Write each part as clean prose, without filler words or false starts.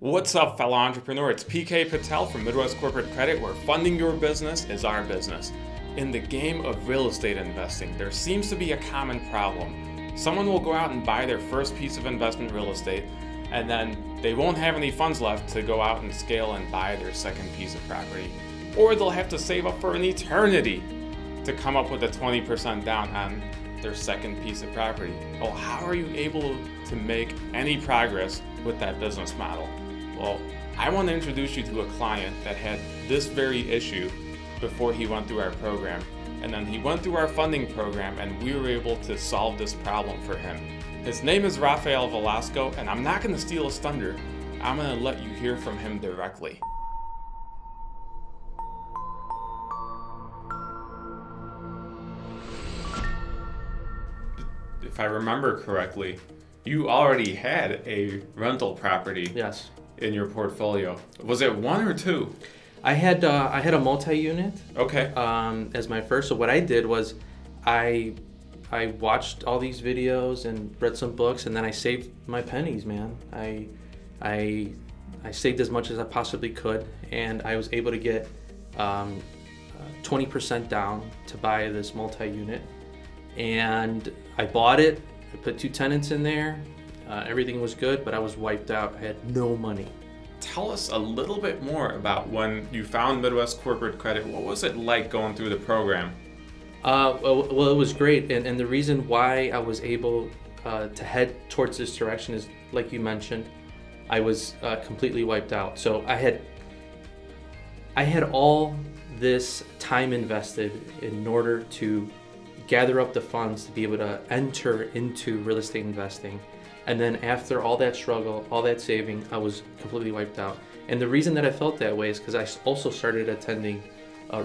What's up, fellow entrepreneur? It's PK Patel from Midwest Corporate Credit, where funding your business is our business. In the game of real estate investing, there seems to be a common problem. Someone will go out and buy their first piece of investment real estate, and then they won't have any funds left to go out and scale and buy their second piece of property. Or they'll have to save up for an eternity to come up with a 20% down on their second piece of property. Well, how are you able to make any progress with that business model? Well, I want to introduce you to a client that had this very issue before he went through our program. And then he went through our funding program and we were able to solve this problem for him. His name is Rafael Velasco, and I'm not going to steal his thunder. I'm going to let you hear from him directly. If I remember correctly, you already had a rental property. Yes. In your portfolio. Was it one or two? I had a multi-unit. Okay. As my first. So what I did was, I watched all these videos and read some books, and then I saved my pennies, man. I saved as much as I possibly could, and I was able to get 20% down to buy this multi-unit, and I bought it. I put 2 tenants in there. Everything was good, but I was wiped out. I had no money. Tell us a little bit more about when you found Midwest Corporate Credit. What was it like going through the program? Well, it was great. And the reason why I was able to head towards this direction is, like you mentioned, I was completely wiped out. So I had all this time invested in order to gather up the funds to be able to enter into real estate investing. And then after all that struggle, all that saving, I was completely wiped out. And the reason that I felt that way is because I also started attending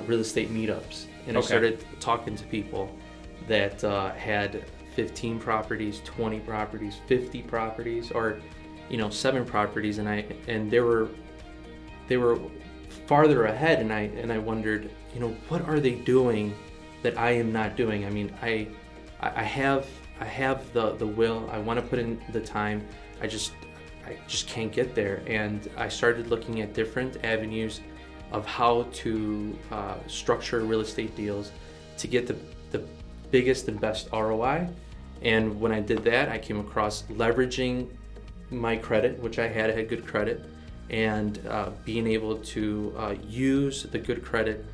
real estate meetups. And I started talking to people that had 15 properties, 20 properties, 50 properties, or 7 properties. And they were farther ahead, and I wondered, what are they doing that I am not doing? I mean, I have the will. I want to put in the time. I just can't get there. And I started looking at different avenues of how to structure real estate deals to get the biggest and best ROI. And when I did that, I came across leveraging my credit, which I had good credit, and being able to use the good credit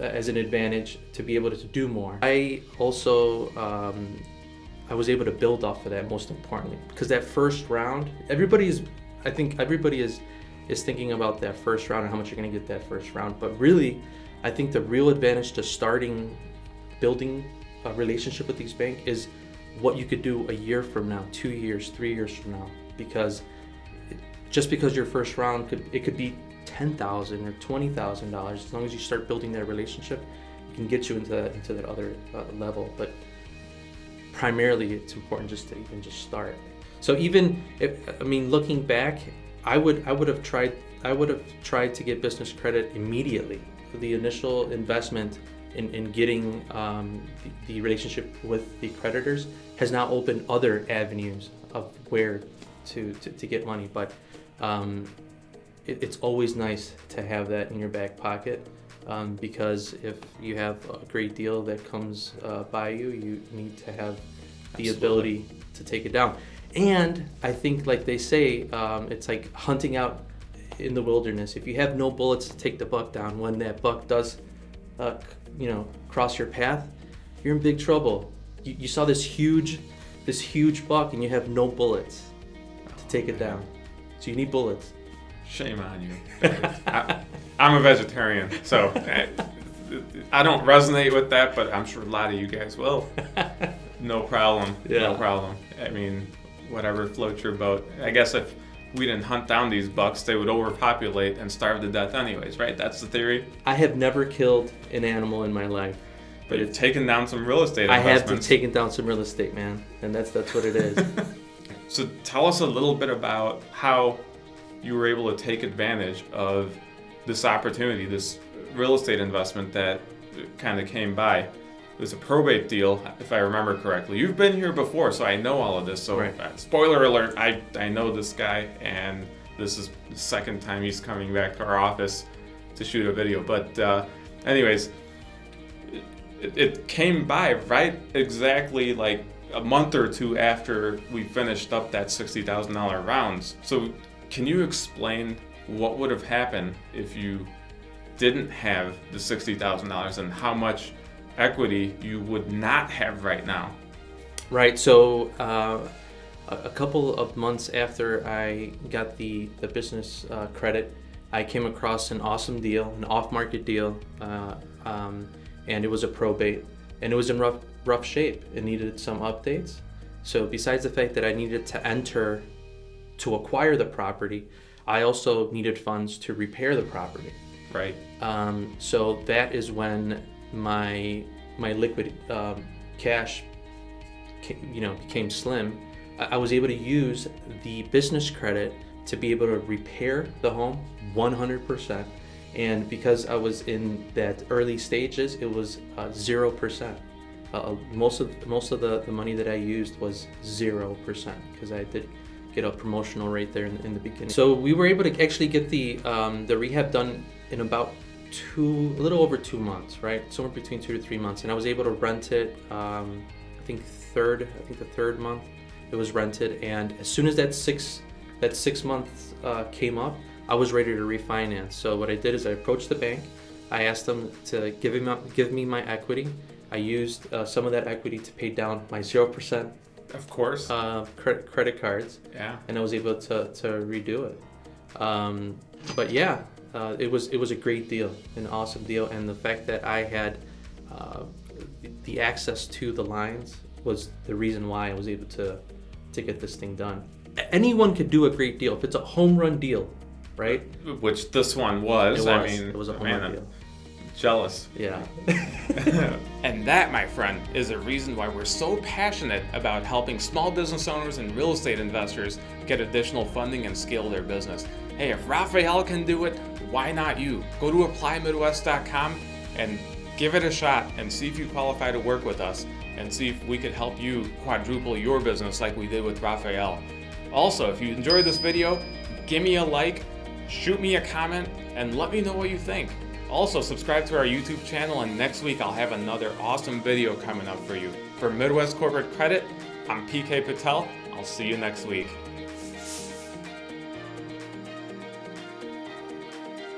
as an advantage to be able to do more. I also I was able to build off of that, most importantly, because that first round, I think everybody is thinking about that first round and how much you're going to get that first round. But really, I think the real advantage to building a relationship with these banks is what you could do a year from now, 2 years, 3 years from now. Because just because your first round could be $10,000 or $20,000, as long as you start building that relationship, it can get you into that other level. But primarily, it's important just to even just start. So even looking back, I would have tried to get business credit immediately. The initial investment in getting the relationship with the creditors has now opened other avenues of where to get money. But it's always nice to have that in your back pocket, because if you have a great deal that comes by you need to have the ability to take it down. And I think, like they say, it's like hunting out in the wilderness. If you have no bullets to take the buck down, when that buck does cross your path, you're in big trouble. You saw this huge buck and you have no bullets to take it down. So you need bullets. Shame on you. I'm a vegetarian, so I don't resonate with that, but I'm sure a lot of you guys will. No problem. Yeah. No problem. I mean, whatever floats your boat. I guess if we didn't hunt down these bucks, they would overpopulate and starve to death anyways, right? That's the theory? I have never killed an animal in my life. But you've taken down some real estate investments. I have taken down some real estate, man, and that's what it is. So tell us a little bit about how you were able to take advantage of this opportunity, this real estate investment that kind of came by. it was a probate deal, if I remember correctly. You've been here before, so I know all of this. So, Right. Spoiler alert, I know this guy, and this is the second time he's coming back to our office to shoot a video. But anyways, it came by right exactly like a month or two after we finished up that $60,000 rounds. So can you explain what would have happened if you didn't have the $60,000 and how much equity you would not have right now? Right. So a couple of months after I got the business credit, I came across an awesome deal, an off-market deal, and it was a probate, and it was in rough shape. It needed some updates. So besides the fact that I needed to enter to acquire the property, I also needed funds to repair the property. Right. So that is when my liquid cash became slim. I was able to use the business credit to be able to repair the home 100%. And because I was in that early stages, it was 0%. Most of the money that I used was 0% because I did get a promotional rate there in the beginning. So we were able to actually get the rehab done in about a little over 2 months, right? Somewhere between 2 to 3 months. And I was able to rent it. I think the third month it was rented. And as soon as that six months came up, I was ready to refinance. So what I did is I approached the bank. I asked them to give me my equity. I used some of that equity to pay down my 0%. Of course. Credit cards. Yeah. And I was able to redo it. But yeah, it was a great deal, an awesome deal, and the fact that I had the access to the lines was the reason why I was able to get this thing done. Anyone could do a great deal if it's a home run deal, right? Which this one was. It was a home run deal. Jealous. Yeah. And that, my friend, is a reason why we're so passionate about helping small business owners and real estate investors get additional funding and scale their business. Hey, if Rafael can do it, why not you? Go to applymidwest.com and give it a shot and see if you qualify to work with us and see if we could help you quadruple your business like we did with Rafael. Also, if you enjoyed this video, give me a like, shoot me a comment, and let me know what you think. Also, subscribe to our YouTube channel, and next week I'll have another awesome video coming up for you. For Midwest Corporate Credit, I'm PK Patel. I'll see you next week.